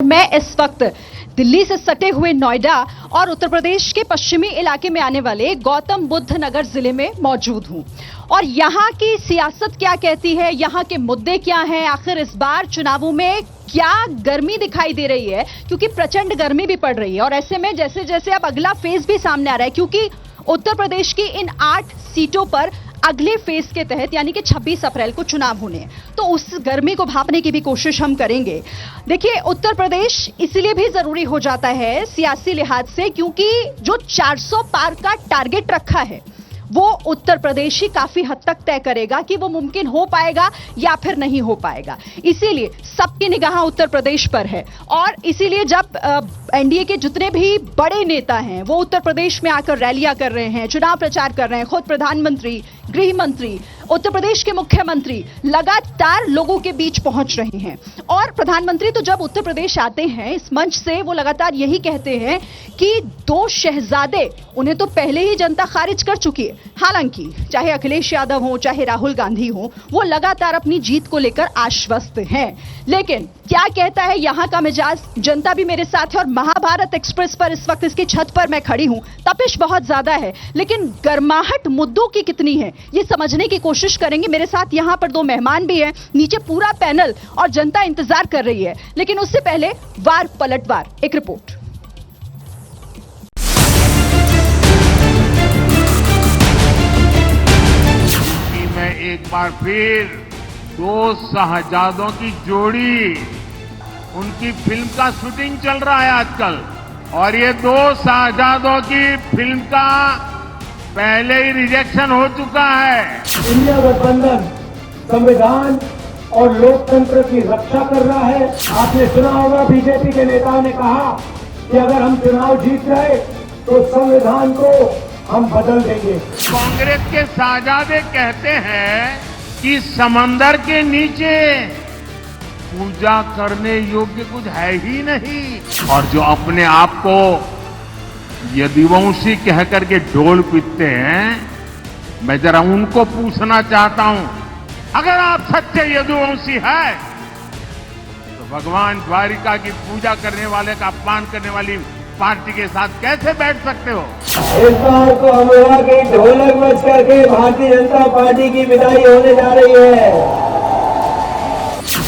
मैं इस वक्त दिल्ली से सटे हुए नोएडा और उत्तर प्रदेश के पश्चिमी इलाके में आने वाले गौतम बुद्ध नगर जिले में मौजूद हूं और यहां की सियासत क्या कहती है, यहां के मुद्दे क्या हैं, आखिर इस बार चुनावों में क्या गर्मी दिखाई दे रही है, क्योंकि प्रचंड गर्मी भी पड़ रही है। और ऐसे में जैसे जैसे अब अगला फेज भी सामने आ रहा है, क्योंकि उत्तर प्रदेश की इन 8 सीटों पर अगले फेज के तहत यानी कि 26 अप्रैल को चुनाव होने हैं, तो उस गर्मी को भांपने की भी कोशिश हम करेंगे। देखिए, उत्तर प्रदेश इसलिए भी जरूरी हो जाता है सियासी लिहाज से, क्योंकि जो 400 पार का टारगेट रखा है वो उत्तर प्रदेश ही काफी हद तक तय करेगा कि वो मुमकिन हो पाएगा या फिर नहीं हो पाएगा। इसीलिए सबकी निगाह उत्तर प्रदेश पर है और इसीलिए जब एनडीए के जितने भी बड़े नेता हैं वो उत्तर प्रदेश में आकर रैलियां कर रहे हैं, चुनाव प्रचार कर रहे हैं, खुद प्रधानमंत्री, गृह मंत्री, उत्तर प्रदेश के मुख्यमंत्री लगातार लोगों के बीच पहुंच रहे हैं। और प्रधानमंत्री तो जब उत्तर प्रदेश आते हैं इस मंच से वो लगातार यही कहते हैं कि 2 शहजादे उन्हें तो पहले ही जनता खारिज कर चुकी है। हालांकि चाहे अखिलेश यादव हो चाहे राहुल गांधी हो, वो लगातार अपनी जीत को लेकर आश्वस्त हैं। लेकिन क्या कहता है यहां का मिजाज, जनता भी मेरे साथ है और महाभारत एक्सप्रेस पर इस वक्त इसकी छत पर मैं खड़ी हूं। तपिश बहुत ज्यादा है, लेकिन गर्माहट मुद्दों की कितनी है ये समझने की कोशिश करेंगे। मेरे साथ यहां पर 2 मेहमान भी हैं, नीचे पूरा पैनल और जनता इंतजार कर रही है। लेकिन उससे पहले वार पलटवार एक रिपोर्ट। में एक बार फिर 2 शहजादों की जोड़ी, उनकी फिल्म का शूटिंग चल रहा है आजकल और ये 2 शहजादों की फिल्म का पहले ही रिजेक्शन हो चुका है। इंडिया गठबंधन संविधान और लोकतंत्र की रक्षा कर रहा है। आपने सुना होगा बीजेपी के नेताओं ने कहा कि अगर हम चुनाव जीत गए तो संविधान को हम बदल देंगे। कांग्रेस के शहजादे कहते हैं कि समंदर के नीचे पूजा करने योग्य कुछ है ही नहीं, और जो अपने आप को यदुवंशी कह करके ढोल पीटते हैं, मैं जरा उनको पूछना चाहता हूं, अगर आप सच्चे यदुवंशी हैं तो भगवान द्वारिका की पूजा करने वाले का अपमान करने वाली पार्टी के साथ कैसे बैठ सकते हो? इस बार तो अमरोहा की ढोलक बज करके भारतीय जनता पार्टी की विदाई होने जा रही है।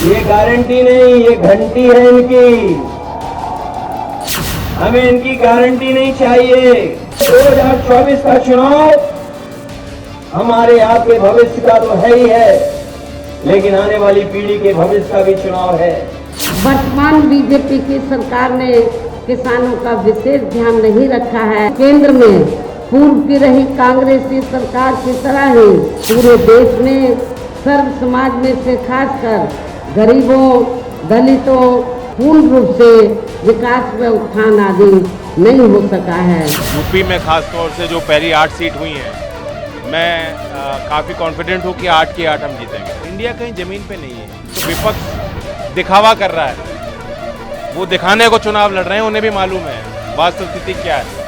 ये गारंटी नहीं, ये घंटी है इनकी। हमें इनकी गारंटी नहीं चाहिए। 2024 का चुनाव हमारे आपके भविष्य का तो है ही है, लेकिन आने वाली पीढ़ी के भविष्य का भी चुनाव है। वर्तमान बीजेपी की सरकार ने किसानों का विशेष ध्यान नहीं रखा है। केंद्र में पूर्व की रही कांग्रेसी सरकार की तरह ही पूरे देश में सर्व समाज में से खासकर गरीबों, दलितों पूर्ण रूप से विकास में उत्थान आदि नहीं हो सका है। यूपी में खासतौर से जो पहली 8 सीट हुई हैं, मैं काफ़ी कॉन्फिडेंट हूँ कि 8 की 8 हम जीतेंगे। इंडिया कहीं जमीन पे नहीं है, तो विपक्ष दिखावा कर रहा है, वो दिखाने को चुनाव लड़ रहे हैं, उन्हें भी मालूम है वास्तव स्थिति क्या है।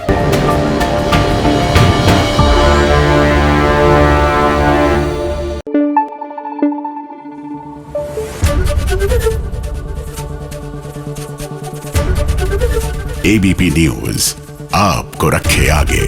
एबीपी न्यूज आपको रखे आगे।